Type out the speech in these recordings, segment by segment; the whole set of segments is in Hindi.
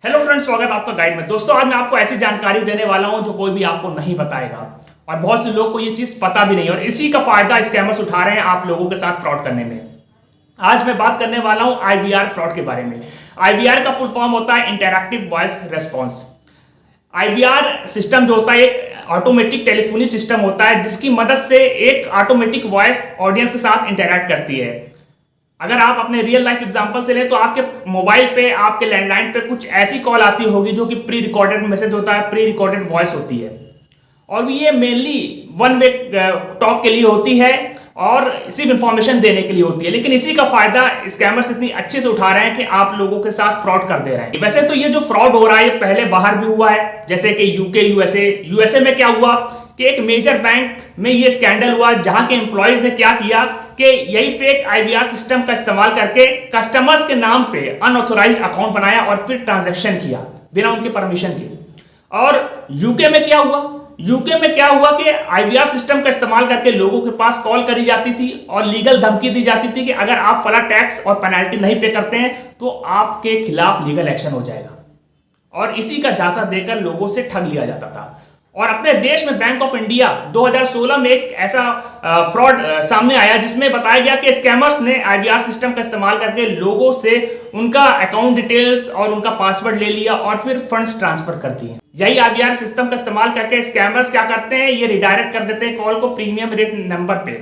हेलो फ्रेंड्स, स्वागत है आपका गाइड में। दोस्तों, आज मैं आपको ऐसी जानकारी देने वाला हूं जो कोई भी आपको नहीं बताएगा और बहुत से लोग को ये चीज पता भी नहीं, और इसी का फायदा स्कैमर्स उठा रहे हैं आप लोगों के साथ फ्रॉड करने में। आज मैं बात करने वाला हूं आईवीआर फ्रॉड के बारे में। आईवीआर का फुल फॉर्म होता है interactive voice response. IVR system जो होता है एक ऑटोमेटिक टेलीफोनी सिस्टम होता है जिसकी मदद से एक ऑटोमेटिक वॉइस ऑडियंस के साथ इंटरैक्ट करती है। अगर आप अपने रियल लाइफ एग्जांपल से लें तो आपके मोबाइल पे, आपके लैंडलाइन पे कुछ ऐसी कॉल आती होगी जो कि प्री रिकॉर्डेड मैसेज होता है, प्री रिकॉर्डेड वॉइस होती है, और ये मेनली वन वे टॉक के लिए होती है और सिर्फ इंफॉर्मेशन देने के लिए होती है। लेकिन इसी का फायदा स्कैमर्स इतनी अच्छे से उठा रहे हैं कि आप लोगों के साथ फ्रॉड कर दे रहे हैं। वैसे तो ये जो फ्रॉड हो रहा है ये पहले बाहर भी हुआ है, जैसे कि यूके, यूएसए में क्या हुआ कि एक मेजर बैंक में ये स्कैंडल हुआ जहां के एम्प्लॉयज ने क्या किया कि यही फेक आईवीआर सिस्टम का इस्तेमाल करके कस्टमर्स के नाम पे अनऑथोराइज्ड अकाउंट बनाया और फिर ट्रांजैक्शन किया बिना उनके परमिशन के। और यूके में क्या हुआ कि आईवीआर सिस्टम का इस्तेमाल करके लोगों के पास कॉल करी जाती थी और लीगल धमकी दी जाती थी कि अगर आप फला टैक्स और पेनल्टी नहीं पे करते हैं तो आपके खिलाफ लीगल एक्शन हो जाएगा, और इसी का झांसा देकर लोगों से ठग लिया जाता था। और अपने देश में बैंक ऑफ इंडिया 2016 में एक ऐसा फ्रॉड सामने आया जिसमें बताया गया कि स्कैमर्स ने आईवीआर सिस्टम का इस्तेमाल करके लोगों से उनका अकाउंट डिटेल्स और उनका पासवर्ड ले लिया और फिर फंड्स ट्रांसफर कर दिए। यही आईवीआर सिस्टम का इस्तेमाल करके स्कैमर्स क्या करते हैं, ये रिडायरेक्ट कर देते हैं कॉल को प्रीमियम रेट नंबर पे,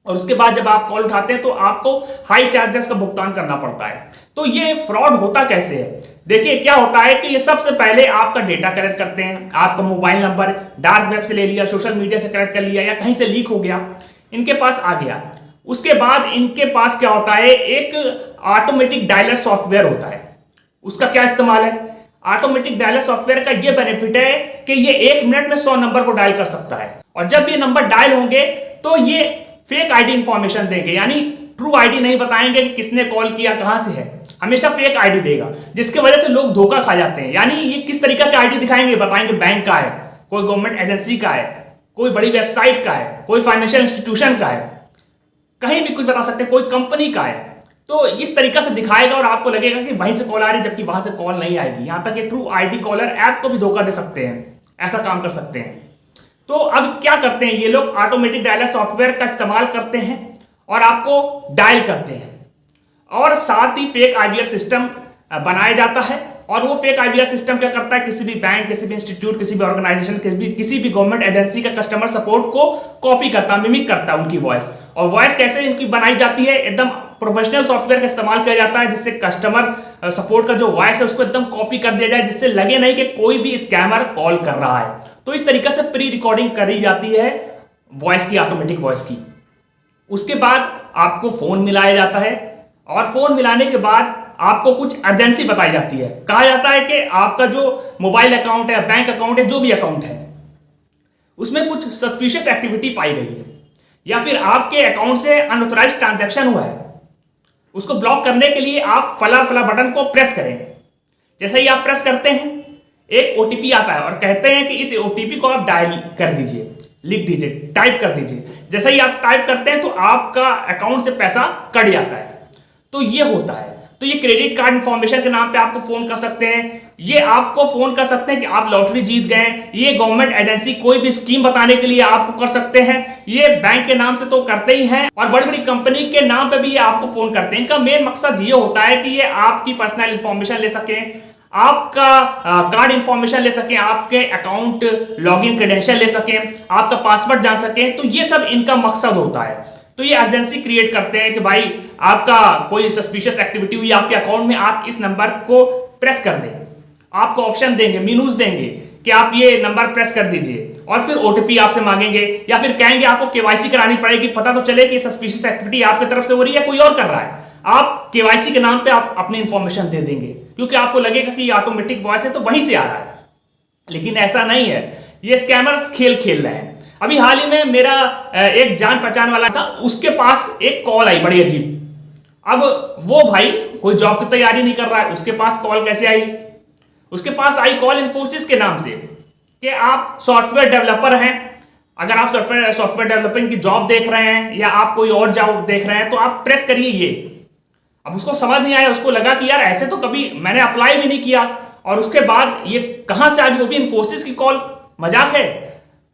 और उसके बाद जब आप कॉल उठाते हैं तो आपको हाई चार्जेस का भुगतान करना पड़ता है। तो ये फ्रॉड होता कैसे है? देखिए, क्या होता है कि ये सबसे पहले आपका डेटा कलेक्ट करते हैं, आपका मोबाइल नंबर डार्क वेब से ले लिया, सोशल मीडिया से कलेक्ट कर लिया या कहीं से लीक हो गया, इनके पास आ गया। उसके बाद इनके पास क्या होता है, एक ऑटोमेटिक डायलर सॉफ्टवेयर होता है। उसका क्या इस्तेमाल है? ऑटोमेटिक डायलर सॉफ्टवेयर का ये बेनिफिट है कि ये 1 मिनट में 100 नंबर को डायल कर सकता है, और जब ये नंबर डायल होंगे तो ये फेक आईडी इंफॉर्मेशन देंगे, यानी ट्रू आईडी नहीं बताएंगे कि किसने कॉल किया, कहां से है, हमेशा फेक आईडी देगा, जिसकी वजह से लोग धोखा खा जाते हैं। यानी ये किस तरीके का आईडी दिखाएंगे, बताएंगे बैंक का है, कोई गवर्नमेंट एजेंसी का है, कोई बड़ी वेबसाइट का है, कोई फाइनेंशियल इंस्टीट्यूशन का है, कहीं भी कुछ बता सकते हैं, कोई कंपनी का है। तो इस तरीके से दिखाएगा और आपको लगेगा कि वहीं से कॉल आ रही है, जबकि वहां से कॉल नहीं आएगी। यहां तक कि ट्रू आईडी कॉलर ऐप को भी धोखा दे सकते हैं, ऐसा काम कर सकते हैं। तो अब क्या करते हैं ये लोग, ऑटोमेटिक डायलर सॉफ्टवेयर का इस्तेमाल करते हैं और आपको डायल करते हैं, और साथ ही फेक आईवीआर सिस्टम बनाया जाता है। और वो फेक आईवीआर सिस्टम क्या करता है, किसी भी बैंक, किसी भी इंस्टीट्यूट, किसी भी ऑर्गेनाइजेशन, किसी भी गवर्नमेंट एजेंसी का कस्टमर सपोर्ट को कॉपी करता, मिमिक करता है उनकी वॉइस। और वॉइस कैसे इनकी बनाई जाती है, एकदम प्रोफेशनल सॉफ्टवेयर का इस्तेमाल किया जाता है जिससे कस्टमर सपोर्ट का जो वॉइस है उसको एकदम कॉपी कर दिया जाए, जिससे लगे नहीं कि कोई भी स्कैमर कॉल कर रहा है। तो इस तरीके से प्री रिकॉर्डिंग करी जाती है वॉइस की, ऑटोमेटिक वॉइस की। उसके बाद आपको फोन मिलाया जाता है, और फोन मिलाने के बाद आपको कुछ अर्जेंसी बताई जाती है। कहा जाता है कि आपका जो मोबाइल अकाउंट है, बैंक अकाउंट है, जो भी अकाउंट है, उसमें कुछ सस्पिशियस एक्टिविटी पाई गई है, या फिर आपके अकाउंट से अनऑथराइज्ड ट्रांजैक्शन हुआ है। उसको ब्लॉक करने के लिए आप फला फला बटन को प्रेस करें। जैसे ही आप प्रेस करते हैं एक ओटीपी आता है और कहते हैं कि इस ओटीपी को आप डायल कर दीजिए, लिख दीजिए, टाइप कर दीजिए। जैसे ही आप टाइप करते हैं तो आपका अकाउंट से पैसा कट जाता है। तो ये होता है। तो ये क्रेडिट कार्ड इंफॉर्मेशन के नाम पे आपको फोन कर सकते हैं, ये आपको फोन कर सकते हैं कि आप लॉटरी जीत गए, ये गवर्नमेंट एजेंसी कोई भी स्कीम बताने के लिए आपको कर सकते हैं, ये बैंक के नाम से तो करते ही हैं, और बड़ी बड़ी कंपनी के नाम पे भी ये आपको फोन करते हैं। इनका मेन मकसद ये होता है कि ये आपकी पर्सनल इंफॉर्मेशन ले सकें, आपका कार्ड इंफॉर्मेशन ले सकें, आपके अकाउंट लॉगिन क्रेडेंशियल ले सकें, आपका पासवर्ड जान सकें। तो ये सब इनका मकसद होता है। तो ये अर्जेंसी क्रिएट करते हैं कि भाई आपका कोई सस्पिशियस एक्टिविटी हुई आपके अकाउंट में, आप इस नंबर को प्रेस कर दें, आपको ऑप्शन देंगे, मेनूज देंगे कि आप ये नंबर प्रेस कर दीजिए, और फिर ओटीपी आपसे मांगेंगे, या फिर कहेंगे आपको केवाईसी करानी पड़ेगी, पता तो चले कि सस्पिशियस एक्टिविटी आपकी तरफ से हो रही है, कोई और कर रहा है। आप केवाईसी के नाम पे आप अपनी इंफॉर्मेशन दे देंगे, क्योंकि आपको लगेगा कि ये ऑटोमेटिक वॉइस है तो वहीं से आ रहा है। लेकिन ऐसा नहीं है, ये स्कैमर्स खेल खेल रहे हैं। अभी हाल ही में मेरा एक जान पहचान वाला था, उसके पास एक कॉल आई बड़ी अजीब। अब वो भाई कोई जॉब की तैयारी नहीं कर रहा है, उसके पास कॉल कैसे आई? उसके पास आई कॉल इन्फोसिस के नाम से कि आप सॉफ्टवेयर डेवलपर हैं, अगर आप सॉफ्टवेयर डेवलपिंग की जॉब देख रहे हैं या आप कोई और जॉब देख रहे हैं तो आप प्रेस करिए ये। अब उसको समझ नहीं आया, उसको लगा कि यार ऐसे तो कभी मैंने अप्लाई भी नहीं किया, और उसके बाद ये कहां से आ गई, वो भी इन्फोसिस की कॉल। मजाक है,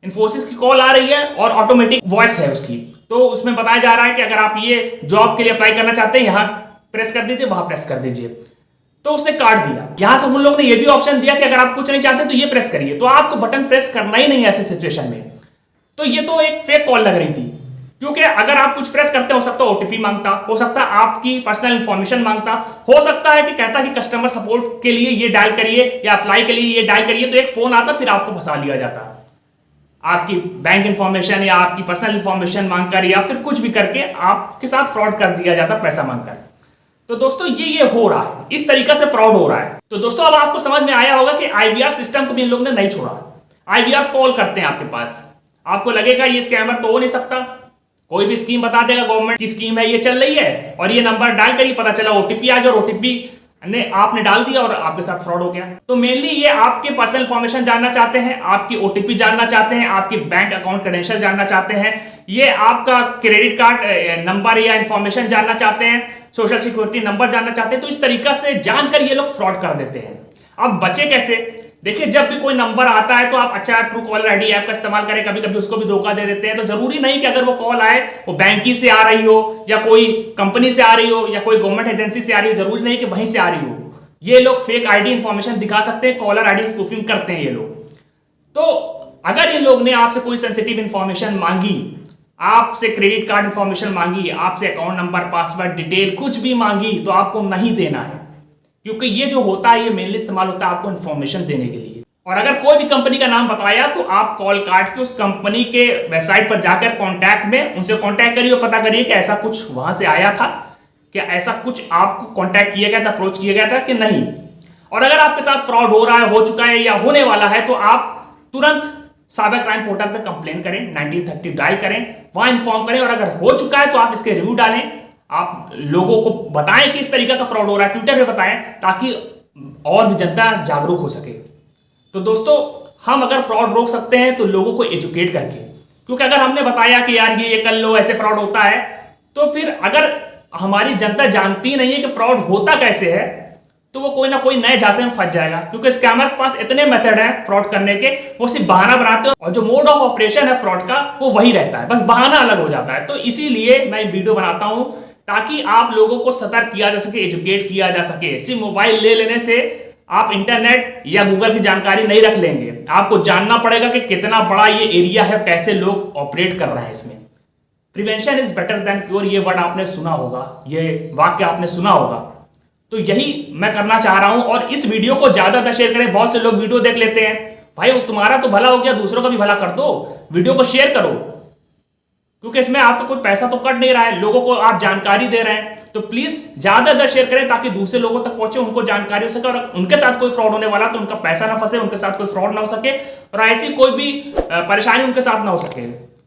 इन्फोसिस की कॉल आ रही है और ऑटोमेटिक वॉइस है उसकी। तो उसमें बताया जा रहा है कि अगर आप ये जॉब के लिए अप्लाई करना चाहते हैं, यहां प्रेस कर दीजिए, वहां प्रेस कर दीजिए। तो उसने काट दिया। यहां तो हम लोग ने ये भी ऑप्शन दिया कि अगर आप कुछ नहीं चाहते तो ये प्रेस करिए, तो आपको बटन प्रेस करना ही नहीं है ऐसे सिचुएशन में। तो ये तो एक फेक कॉल लग रही थी, क्योंकि अगर आप कुछ प्रेस करते हो सकता है ओटीपी मांगता, हो सकता है आपकी पर्सनल इंफॉर्मेशन मांगता, हो सकता है कि कहता कि कस्टमर सपोर्ट के लिए ये डायल करिए या अप्लाई के लिए ये डायल करिए, तो एक फोन आता फिर आपको फंसा लिया जाता, आपकी बैंक इंफॉर्मेशन या आपकी पर्सनल इंफॉर्मेशन मांगकर या फिर कुछ भी करके आपके साथ फ्रॉड कर दिया जाता पैसा मांगकर। तो दोस्तों ये हो रहा है, इस तरीका से फ्रॉड हो रहा है। तो दोस्तों अब आपको समझ में आया होगा कि आईवीआर सिस्टम को भी इन लोगों ने नहीं छोड़ा। आईवीआर कॉल करते हैं आपके पास, आपको लगेगा ये स्कैमर तो हो नहीं सकता, कोई भी स्कीम बता देगा, गवर्नमेंट की स्कीम है, ये चल रही है, और ये नंबर डायल करिए, पता चला ओटीपी आ गया और ओटीपी ने आपने डाल दिया और आपके साथ फ्रॉड हो गया। तो मेनली ये आपके पर्सनल इंफॉर्मेशन जानना चाहते हैं, आपकी ओटीपी जानना चाहते हैं, आपकी बैंक अकाउंट क्रेडेंशियल जानना चाहते हैं, ये आपका क्रेडिट कार्ड नंबर या इंफॉर्मेशन जानना चाहते हैं, सोशल सिक्योरिटी नंबर जानना चाहते हैं। तो इस तरीका से जानकर ये लोग फ्रॉड कर देते हैं। अब बचे कैसे? देखिए, जब भी कोई नंबर आता है तो आप अच्छा ट्रू कॉलर आईडी ऐप का इस्तेमाल करें, कभी कभी उसको भी धोखा दे देते हैं। तो जरूरी नहीं कि अगर वो कॉल आए वो बैंक से आ रही हो या कोई कंपनी से आ रही हो या कोई गवर्नमेंट एजेंसी से आ रही हो, जरूरी नहीं कि वहीं से आ रही हो। ये लोग फेक आईडी इंफॉर्मेशन दिखा सकते हैं, कॉलर आईडी स्पूफिंग करते हैं ये लोग। तो अगर ये लोग ने आपसे कोई सेंसिटिव इंफॉर्मेशन मांगी, आपसे क्रेडिट कार्ड इंफॉर्मेशन मांगी, आपसे अकाउंट नंबर, पासवर्ड डिटेल कुछ भी मांगी, तो आपको नहीं देना है, क्योंकि ये जो होता है ये मेनली इस्तेमाल होता है आपको इंफॉर्मेशन देने के लिए। और अगर कोई भी कंपनी का नाम बताया तो आप कॉल काट के उस कंपनी के वेबसाइट पर जाकर कांटेक्ट में उनसे कांटेक्ट करिए और पता करिए कि ऐसा कुछ वहां से आया था, क्या ऐसा कुछ आपको कांटेक्ट किया गया था, अप्रोच किया गया था कि नहीं। और अगर आपके साथ फ्रॉड हो रहा है, हो चुका है या होने वाला है, तो आप तुरंत साइबर क्राइम पोर्टल पर कंप्लेन करें, 1930 डायल करें, वहां इन्फॉर्म करें। और अगर हो चुका है तो आप इसके रिव्यू डालें, आप लोगों को बताएं कि इस तरीका का फ्रॉड हो रहा है, ट्विटर पे बताएं, ताकि और भी जनता जागरूक हो सके। तो दोस्तों, हम अगर फ्रॉड रोक सकते हैं तो लोगों को एजुकेट करके, क्योंकि अगर हमने बताया कि यार ये कर लो, ऐसे फ्रॉड होता है, तो फिर अगर हमारी जनता जानती नहीं है कि फ्रॉड होता कैसे है, तो वो कोई ना कोई नए झांसे में फंस जाएगा। क्योंकि स्कैमर के पास इतने मेथड हैं फ्रॉड करने के, वो सिर्फ बहाना बनाते हैं और जो मोड ऑफ ऑपरेशन है फ्रॉड का वो वही रहता है, बस बहाना अलग हो जाता है। तो इसीलिए मैं वीडियो बनाता हूं ताकि आप लोगों को सतर्क किया जा सके, एजुकेट किया जा सके। सिर्फ मोबाइल ले लेने से आप इंटरनेट या गूगल की जानकारी नहीं रख लेंगे, आपको जानना पड़ेगा कि कितना बड़ा ये एरिया है, कैसे लोग ऑपरेट कर रहे हैं इसमें। Prevention is better than cure, ये वर्ड आपने सुना होगा, ये वाक्य आपने सुना होगा। तो यही मैं करना चाह रहा हूं, और इस वीडियो को ज्यादा शेयर करें। बहुत से लोग वीडियो देख लेते हैं, भाई तुम्हारा तो भला हो गया, दूसरों का भी भला कर दो, वीडियो को शेयर करो, क्योंकि इसमें आपका कोई पैसा तो कट नहीं रहा है, लोगों को आप जानकारी दे रहे हैं। तो प्लीज ज्यादा शेयर करें ताकि दूसरे लोगों तक पहुंचे, उनको जानकारी हो सके, और उनके साथ कोई फ्रॉड होने वाला तो उनका पैसा ना फंसे, उनके साथ कोई फ्रॉड ना हो सके, और ऐसी कोई भी परेशानी उनके साथ ना हो सके।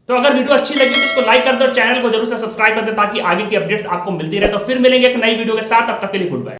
तो अगर वीडियो अच्छी लगी तो इसको लाइक कर दो और चैनल को जरूर से सब्सक्राइब कर दे ताकि आगे की अपडेट्स आपको मिलती रहे। तो फिर मिलेंगे एक नई वीडियो के साथ, तब तक के लिए गुड बाय।